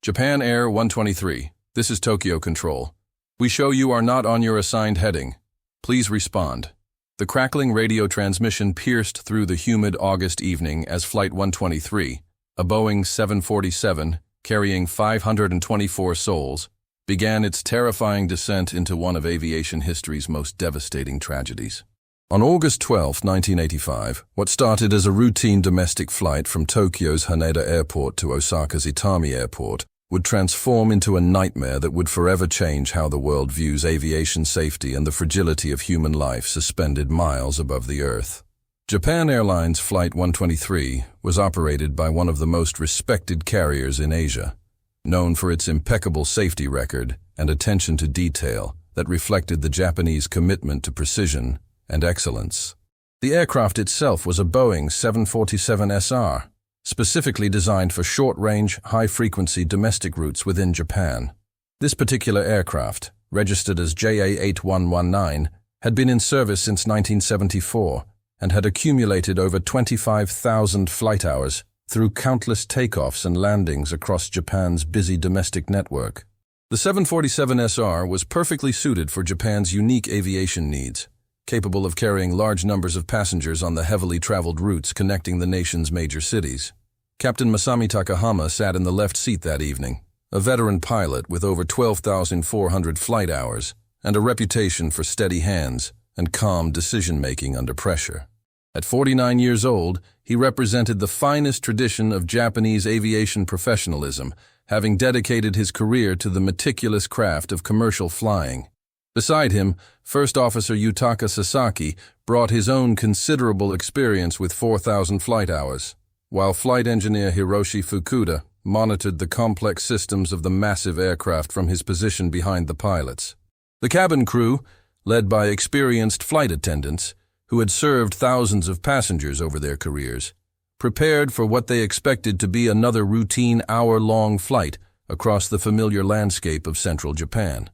Japan Air 123, this is Tokyo Control. We show you are not on your assigned heading. Please respond. The crackling radio transmission pierced through the humid August evening as Flight 123, a Boeing 747 carrying 524 souls, began its terrifying descent into one of aviation history's most devastating tragedies. On August 12, 1985, what started as a routine domestic flight from Tokyo's Haneda Airport to Osaka's Itami Airport would transform into a nightmare that would forever change how the world views aviation safety and the fragility of human life suspended miles above the earth. Japan Airlines Flight 123 was operated by one of the most respected carriers in Asia, known for its impeccable safety record and attention to detail that reflected the Japanese commitment to precision and excellence. The aircraft itself was a Boeing 747 SR, specifically designed for short-range, high-frequency domestic routes within Japan. This particular aircraft, registered as JA8119, had been in service since 1974 and had accumulated over 25,000 flight hours through countless takeoffs and landings across Japan's busy domestic network. The 747 SR was perfectly suited for Japan's unique aviation needs, capable of carrying large numbers of passengers on the heavily traveled routes connecting the nation's major cities. Captain Masami Takahama sat in the left seat that evening, a veteran pilot with over 12,400 flight hours and a reputation for steady hands and calm decision-making under pressure. At 49 years old, he represented the finest tradition of Japanese aviation professionalism, having dedicated his career to the meticulous craft of commercial flying. Beside him, First Officer Yutaka Sasaki brought his own considerable experience with 4,000 flight hours, while Flight Engineer Hiroshi Fukuda monitored the complex systems of the massive aircraft from his position behind the pilots. The cabin crew, led by experienced flight attendants, who had served thousands of passengers over their careers, prepared for what they expected to be another routine hour-long flight across the familiar landscape of central Japan.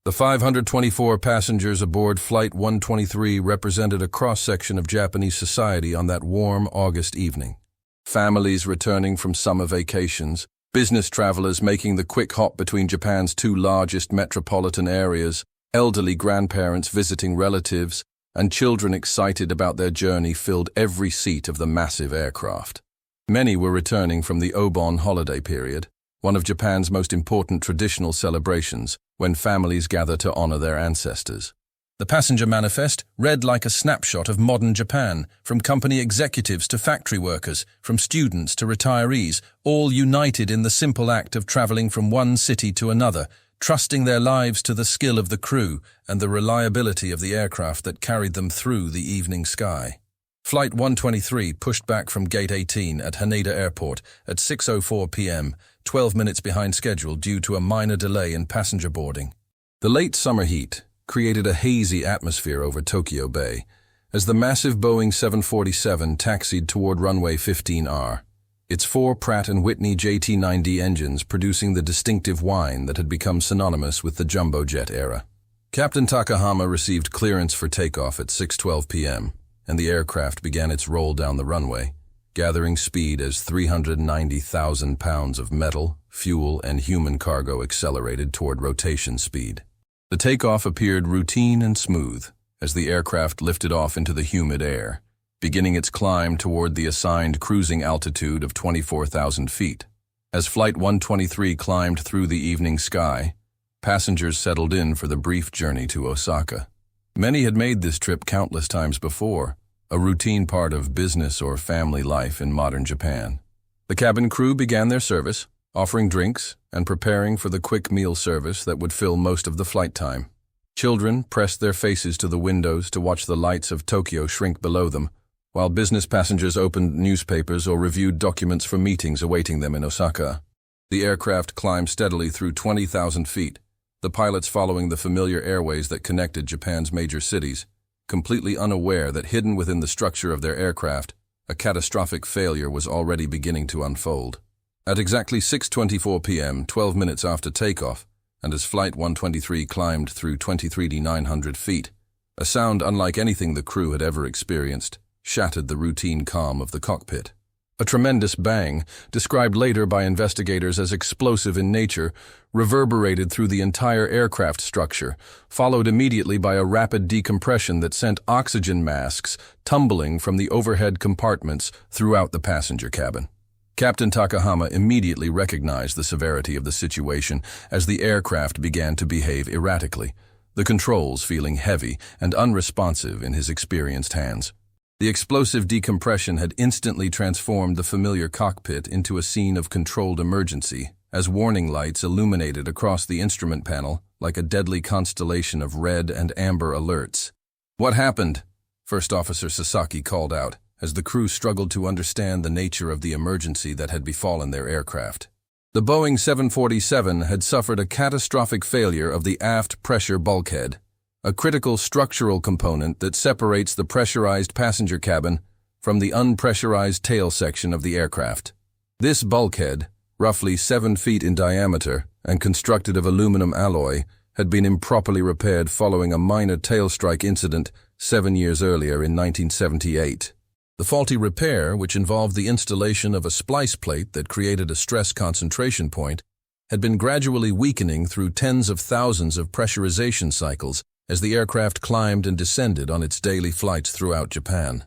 The 524 passengers aboard Flight 123 represented a cross-section of Japanese society on that warm August evening. Families returning from summer vacations, business travelers making the quick hop between Japan's two largest metropolitan areas, elderly grandparents visiting relatives, and children excited about their journey filled every seat of the massive aircraft. Many were returning from the Obon holiday period, one of Japan's most important traditional celebrations, when families gather to honor their ancestors. The passenger manifest read like a snapshot of modern Japan, from company executives to factory workers, from students to retirees, all united in the simple act of traveling from one city to another, trusting their lives to the skill of the crew and the reliability of the aircraft that carried them through the evening sky. Flight 123 pushed back from Gate 18 at Haneda Airport at 6:04 p.m., 12 minutes behind schedule due to a minor delay in passenger boarding. The late summer heat created a hazy atmosphere over Tokyo Bay as the massive Boeing 747 taxied toward runway 15R, its four Pratt & Whitney JT9D engines producing the distinctive whine that had become synonymous with the jumbo jet era. Captain Takahama received clearance for takeoff at 6:12 p.m., and the aircraft began its roll down the runway, gathering speed as 390,000 pounds of metal, fuel, and human cargo accelerated toward rotation speed. The takeoff appeared routine and smooth as the aircraft lifted off into the humid air, beginning its climb toward the assigned cruising altitude of 24,000 feet. As Flight 123 climbed through the evening sky, passengers settled in for the brief journey to Osaka. Many had made this trip countless times before, a routine part of business or family life in modern Japan. The cabin crew began their service, offering drinks and preparing for the quick meal service that would fill most of the flight time. Children pressed their faces to the windows to watch the lights of Tokyo shrink below them, while business passengers opened newspapers or reviewed documents for meetings awaiting them in Osaka. The aircraft climbed steadily through 20,000 feet, the pilots following the familiar airways that connected Japan's major cities, completely unaware that hidden within the structure of their aircraft, a catastrophic failure was already beginning to unfold. At exactly 6:24 p.m., 12 minutes after takeoff, and as Flight 123 climbed through 23,900 feet, a sound unlike anything the crew had ever experienced shattered the routine calm of the cockpit. A tremendous bang, described later by investigators as explosive in nature, reverberated through the entire aircraft structure, followed immediately by a rapid decompression that sent oxygen masks tumbling from the overhead compartments throughout the passenger cabin. Captain Takahama immediately recognized the severity of the situation as the aircraft began to behave erratically, the controls feeling heavy and unresponsive in his experienced hands. The explosive decompression had instantly transformed the familiar cockpit into a scene of controlled emergency, as warning lights illuminated across the instrument panel like a deadly constellation of red and amber alerts. "What happened?" First Officer Sasaki called out, as the crew struggled to understand the nature of the emergency that had befallen their aircraft. The Boeing 747 had suffered a catastrophic failure of the aft pressure bulkhead, a critical structural component that separates the pressurized passenger cabin from the unpressurized tail section of the aircraft. This bulkhead, roughly 7 feet in diameter and constructed of aluminum alloy, had been improperly repaired following a minor tail strike incident 7 years earlier in 1978. The faulty repair, which involved the installation of a splice plate that created a stress concentration point, had been gradually weakening through tens of thousands of pressurization cycles as the aircraft climbed and descended on its daily flights throughout Japan.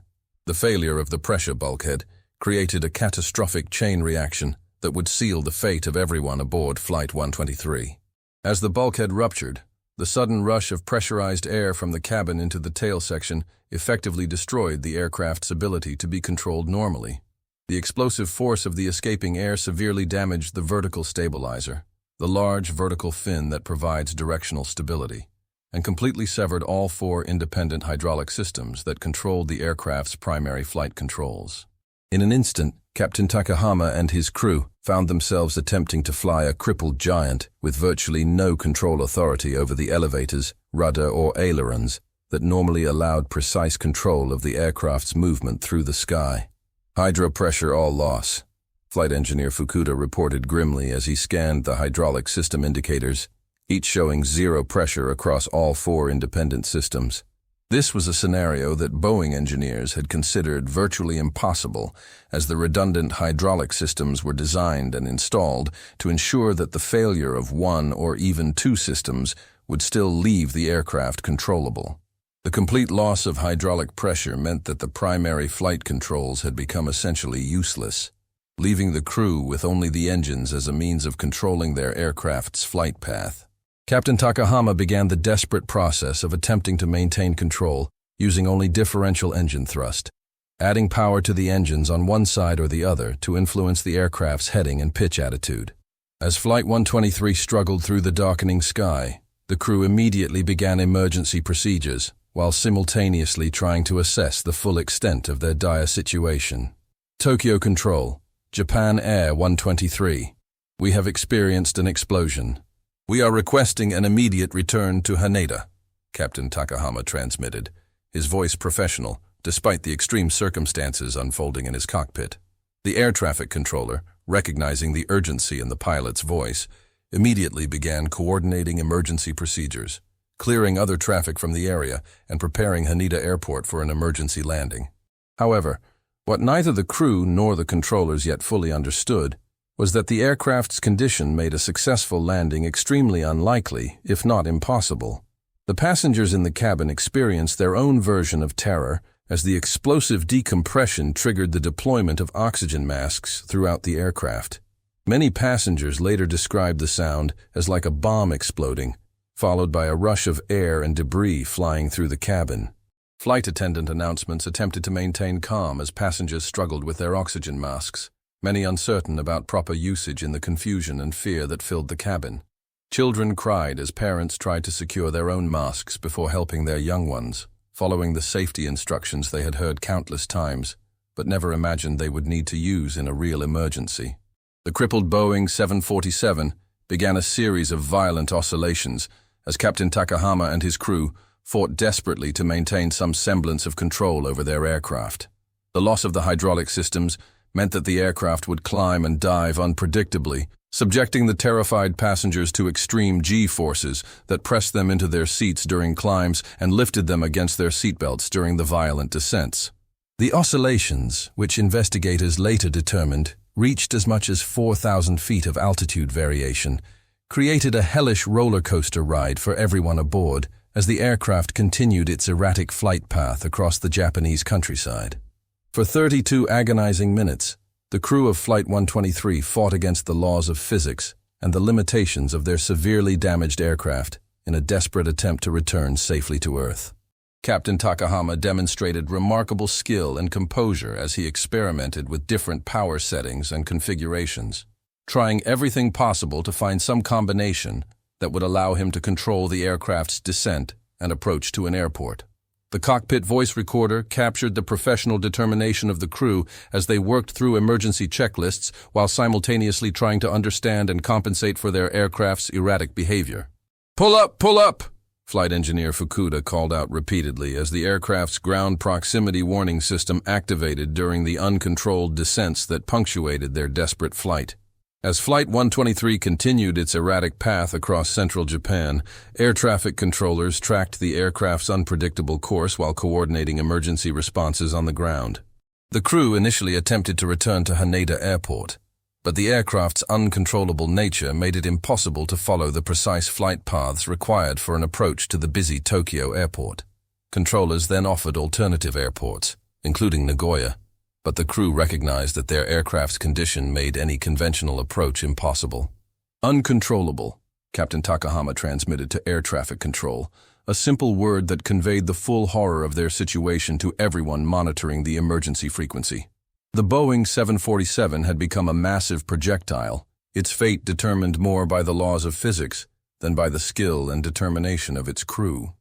The failure of the pressure bulkhead created a catastrophic chain reaction that would seal the fate of everyone aboard Flight 123. As the bulkhead ruptured, the sudden rush of pressurized air from the cabin into the tail section effectively destroyed the aircraft's ability to be controlled normally. The explosive force of the escaping air severely damaged the vertical stabilizer, the large vertical fin that provides directional stability, and completely severed all 4 independent hydraulic systems that controlled the aircraft's primary flight controls. In an instant, Captain Takahama and his crew found themselves attempting to fly a crippled giant with virtually no control authority over the elevators, rudder, or ailerons that normally allowed precise control of the aircraft's movement through the sky. "Hydropressure all loss," Flight Engineer Fukuda reported grimly as he scanned the hydraulic system indicators, each showing 0 pressure across all 4 independent systems. This was a scenario that Boeing engineers had considered virtually impossible, as the redundant hydraulic systems were designed and installed to ensure that the failure of 1 or even 2 systems would still leave the aircraft controllable. The complete loss of hydraulic pressure meant that the primary flight controls had become essentially useless, leaving the crew with only the engines as a means of controlling their aircraft's flight path. Captain Takahama began the desperate process of attempting to maintain control using only differential engine thrust, adding power to the engines on one side or the other to influence the aircraft's heading and pitch attitude. As Flight 123 struggled through the darkening sky, the crew immediately began emergency procedures, while simultaneously trying to assess the full extent of their dire situation. Tokyo Control, Japan Air 123. We have experienced an explosion. We are requesting an immediate return to Haneda, Captain Takahama transmitted, his voice professional, despite the extreme circumstances unfolding in his cockpit. The air traffic controller, recognizing the urgency in the pilot's voice, immediately began coordinating emergency procedures, clearing other traffic from the area and preparing Haneda Airport for an emergency landing. However, what neither the crew nor the controllers yet fully understood was that the aircraft's condition made a successful landing extremely unlikely, if not impossible. The passengers in the cabin experienced their own version of terror as the explosive decompression triggered the deployment of oxygen masks throughout the aircraft. Many passengers later described the sound as like a bomb exploding, followed by a rush of air and debris flying through the cabin. Flight attendant announcements attempted to maintain calm as passengers struggled with their oxygen masks, many uncertain about proper usage in the confusion and fear that filled the cabin. Children cried as parents tried to secure their own masks before helping their young ones, following the safety instructions they had heard countless times, but never imagined they would need to use in a real emergency. The crippled Boeing 747 began a series of violent oscillations as Captain Takahama and his crew fought desperately to maintain some semblance of control over their aircraft. The loss of the hydraulic systems meant that the aircraft would climb and dive unpredictably, subjecting the terrified passengers to extreme G-forces that pressed them into their seats during climbs and lifted them against their seatbelts during the violent descents. The oscillations, which investigators later determined reached as much as 4,000 feet of altitude variation, created a hellish roller coaster ride for everyone aboard as the aircraft continued its erratic flight path across the Japanese countryside. For 32 agonizing minutes, the crew of Flight 123 fought against the laws of physics and the limitations of their severely damaged aircraft in a desperate attempt to return safely to Earth. Captain Takahama demonstrated remarkable skill and composure as he experimented with different power settings and configurations, trying everything possible to find some combination that would allow him to control the aircraft's descent and approach to an airport. The cockpit voice recorder captured the professional determination of the crew as they worked through emergency checklists while simultaneously trying to understand and compensate for their aircraft's erratic behavior. "Pull up! Pull up!" Flight engineer Fukuda called out repeatedly as the aircraft's ground proximity warning system activated during the uncontrolled descents that punctuated their desperate flight. As Flight 123 continued its erratic path across central Japan, air traffic controllers tracked the aircraft's unpredictable course while coordinating emergency responses on the ground. The crew initially attempted to return to Haneda Airport, but the aircraft's uncontrollable nature made it impossible to follow the precise flight paths required for an approach to the busy Tokyo airport. Controllers then offered alternative airports, including Nagoya, but the crew recognized that their aircraft's condition made any conventional approach impossible. "Uncontrollable," Captain Takahama transmitted to air traffic control, a simple word that conveyed the full horror of their situation to everyone monitoring the emergency frequency. The Boeing 747 had become a massive projectile, its fate determined more by the laws of physics than by the skill and determination of its crew.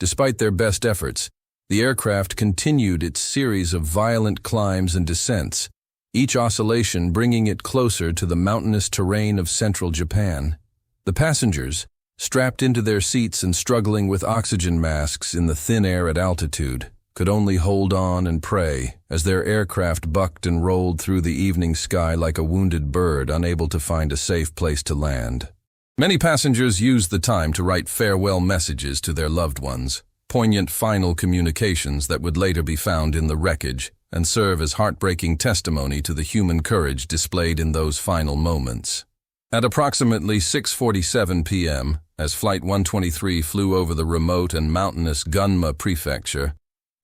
Despite their best efforts, the aircraft continued its series of violent climbs and descents, each oscillation bringing it closer to the mountainous terrain of central Japan. The passengers, strapped into their seats and struggling with oxygen masks in the thin air at altitude, could only hold on and pray as their aircraft bucked and rolled through the evening sky like a wounded bird unable to find a safe place to land. Many passengers used the time to write farewell messages to their loved ones, poignant final communications that would later be found in the wreckage and serve as heartbreaking testimony to the human courage displayed in those final moments. At approximately 6:47 p.m., as Flight 123 flew over the remote and mountainous Gunma Prefecture,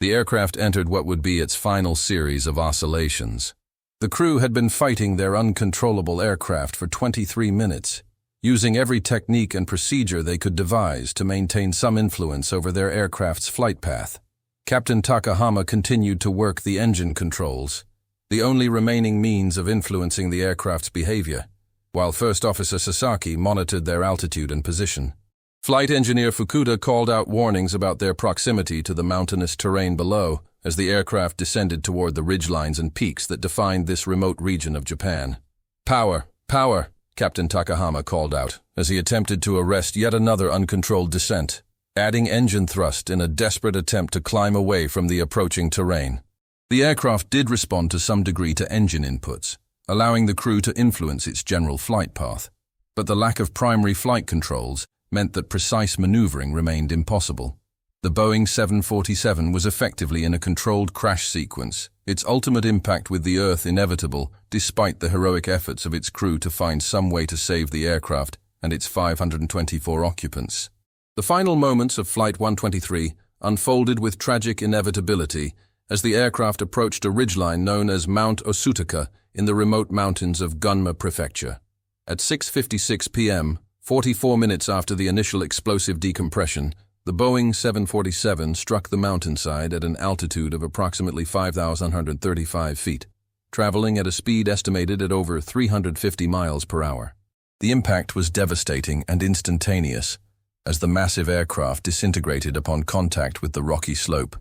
the aircraft entered what would be its final series of oscillations. The crew had been fighting their uncontrollable aircraft for 23 minutes, using every technique and procedure they could devise to maintain some influence over their aircraft's flight path. Captain Takahama continued to work the engine controls, the only remaining means of influencing the aircraft's behavior, while First Officer Sasaki monitored their altitude and position. Flight engineer Fukuda called out warnings about their proximity to the mountainous terrain below as the aircraft descended toward the ridgelines and peaks that defined this remote region of Japan. "Power! Power!" Captain Takahama called out as he attempted to arrest yet another uncontrolled descent, adding engine thrust in a desperate attempt to climb away from the approaching terrain. The aircraft did respond to some degree to engine inputs, allowing the crew to influence its general flight path, but the lack of primary flight controls meant that precise maneuvering remained impossible. The Boeing 747 was effectively in a controlled crash sequence, its ultimate impact with the Earth inevitable despite the heroic efforts of its crew to find some way to save the aircraft and its 524 occupants. The final moments of Flight 123 unfolded with tragic inevitability as the aircraft approached a ridgeline known as Mount Osutaka in the remote mountains of Gunma Prefecture. At 6:56 p.m., 44 minutes after the initial explosive decompression, the Boeing 747 struck the mountainside at an altitude of approximately 5,135 feet, traveling at a speed estimated at over 350 miles per hour. The impact was devastating and instantaneous, as the massive aircraft disintegrated upon contact with the rocky slope,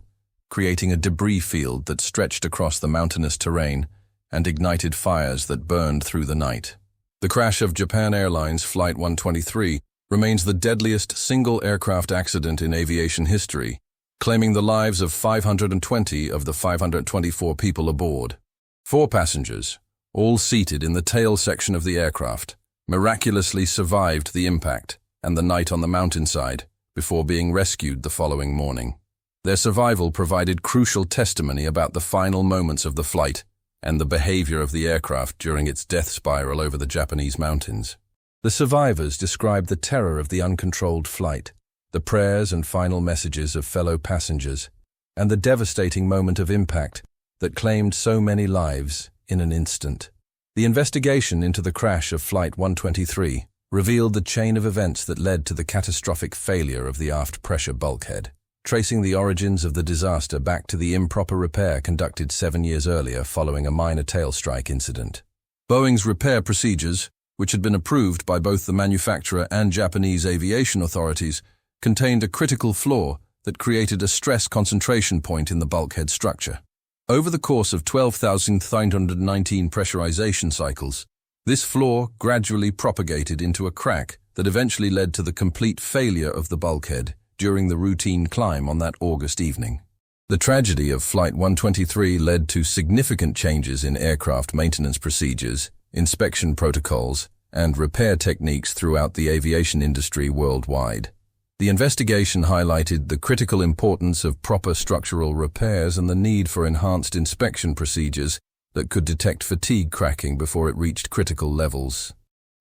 creating a debris field that stretched across the mountainous terrain and ignited fires that burned through the night. The crash of Japan Airlines Flight 123 remains the deadliest single aircraft accident in aviation history, claiming the lives of 520 of the 524 people aboard. 4 passengers, all seated in the tail section of the aircraft, miraculously survived the impact and the night on the mountainside before being rescued the following morning. Their survival provided crucial testimony about the final moments of the flight and the behavior of the aircraft during its death spiral over the Japanese mountains. The survivors described the terror of the uncontrolled flight, the prayers and final messages of fellow passengers, and the devastating moment of impact that claimed so many lives in an instant. The investigation into the crash of Flight 123 revealed the chain of events that led to the catastrophic failure of the aft pressure bulkhead, tracing the origins of the disaster back to the improper repair conducted 7 years earlier following a minor tail strike incident. Boeing's repair procedures, which had been approved by both the manufacturer and Japanese aviation authorities, contained a critical flaw that created a stress concentration point in the bulkhead structure. Over the course of 12,919 pressurization cycles, this flaw gradually propagated into a crack that eventually led to the complete failure of the bulkhead during the routine climb on that August evening. The tragedy of Flight 123 led to significant changes in aircraft maintenance procedures, inspection protocols, and repair techniques throughout the aviation industry worldwide. The investigation highlighted the critical importance of proper structural repairs and the need for enhanced inspection procedures that could detect fatigue cracking before it reached critical levels.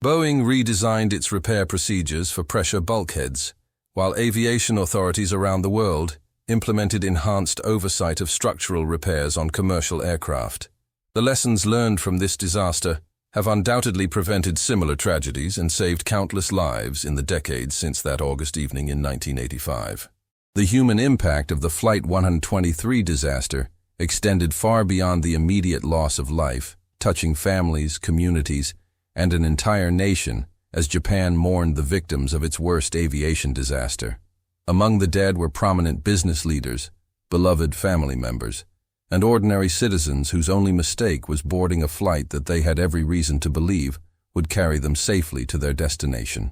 Boeing redesigned its repair procedures for pressure bulkheads, while aviation authorities around the world implemented enhanced oversight of structural repairs on commercial aircraft. The lessons learned from this disaster have undoubtedly prevented similar tragedies and saved countless lives in the decades since that August evening in 1985. The human impact of the Flight 123 disaster extended far beyond the immediate loss of life, touching families, communities, and an entire nation as Japan mourned the victims of its worst aviation disaster. Among the dead were prominent business leaders, beloved family members, and ordinary citizens whose only mistake was boarding a flight that they had every reason to believe would carry them safely to their destination.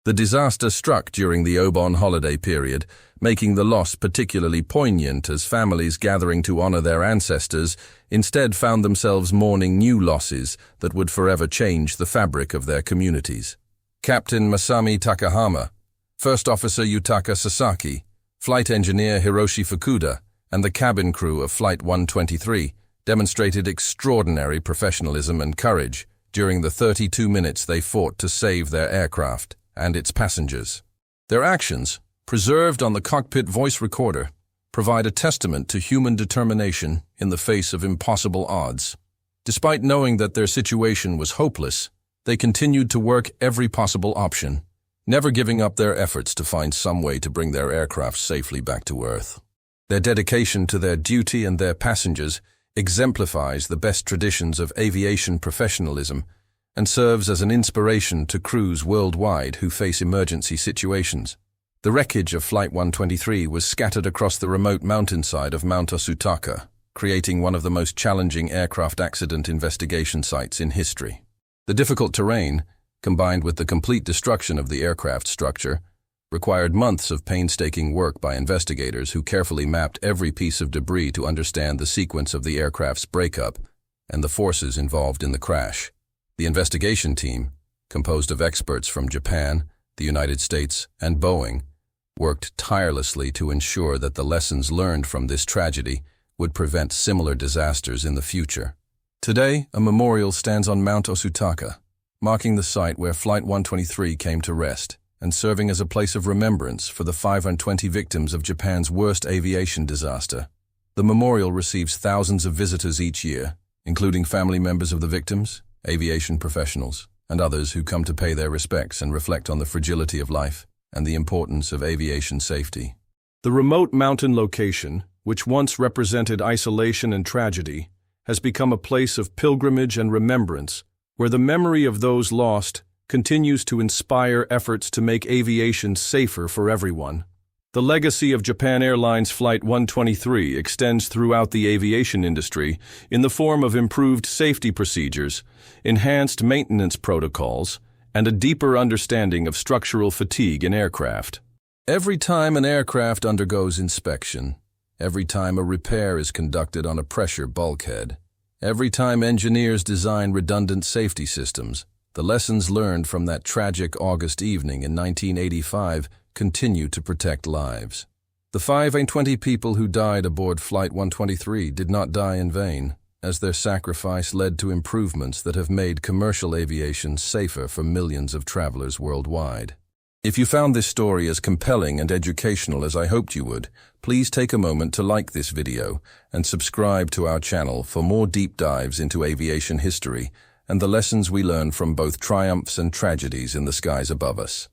The disaster struck during the Obon holiday period, making the loss particularly poignant as families gathering to honor their ancestors instead found themselves mourning new losses that would forever change the fabric of their communities. Captain Masami Takahama, First Officer Yutaka Sasaki, Flight Engineer Hiroshi Fukuda, and the cabin crew of Flight 123 demonstrated extraordinary professionalism and courage during the 32 minutes they fought to save their aircraft and its passengers. Their actions, preserved on the cockpit voice recorder, provide a testament to human determination in the face of impossible odds. Despite knowing that their situation was hopeless, they continued to work every possible option, never giving up their efforts to find some way to bring their aircraft safely back to Earth. Their dedication to their duty and their passengers exemplifies the best traditions of aviation professionalism and serves as an inspiration to crews worldwide who face emergency situations. The wreckage of Flight 123 was scattered across the remote mountainside of Mount Osutaka, creating one of the most challenging aircraft accident investigation sites in history. The difficult terrain, combined with the complete destruction of the aircraft structure, required months of painstaking work by investigators who carefully mapped every piece of debris to understand the sequence of the aircraft's breakup and the forces involved in the crash. The investigation team, composed of experts from Japan, the United States, and Boeing, worked tirelessly to ensure that the lessons learned from this tragedy would prevent similar disasters in the future. Today, a memorial stands on Mount Osutaka, marking the site where Flight 123 came to rest, and serving as a place of remembrance for the 520 victims of Japan's worst aviation disaster. The memorial receives thousands of visitors each year, including family members of the victims, aviation professionals, and others who come to pay their respects and reflect on the fragility of life and the importance of aviation safety. The remote mountain location, which once represented isolation and tragedy, has become a place of pilgrimage and remembrance, where the memory of those lost continues to inspire efforts to make aviation safer for everyone. The legacy of Japan Airlines Flight 123 extends throughout the aviation industry in the form of improved safety procedures, enhanced maintenance protocols, and a deeper understanding of structural fatigue in aircraft. Every time an aircraft undergoes inspection, every time a repair is conducted on a pressure bulkhead, every time engineers design redundant safety systems, the lessons learned from that tragic August evening in 1985 continue to protect lives. The 520 people who died aboard Flight 123 did not die in vain, as their sacrifice led to improvements that have made commercial aviation safer for millions of travelers worldwide. If you found this story as compelling and educational as I hoped you would, please take a moment to like this video and subscribe to our channel for more deep dives into aviation history and the lessons we learn from both triumphs and tragedies in the skies above us.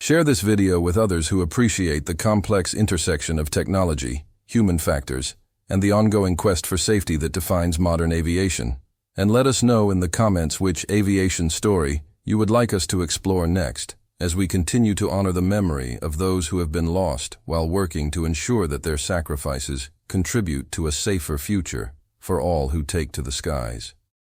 Share this video with others who appreciate the complex intersection of technology, human factors, and the ongoing quest for safety that defines modern aviation. And let us know in the comments which aviation story you would like us to explore next, as we continue to honor the memory of those who have been lost while working to ensure that their sacrifices contribute to a safer future for all who take to the skies.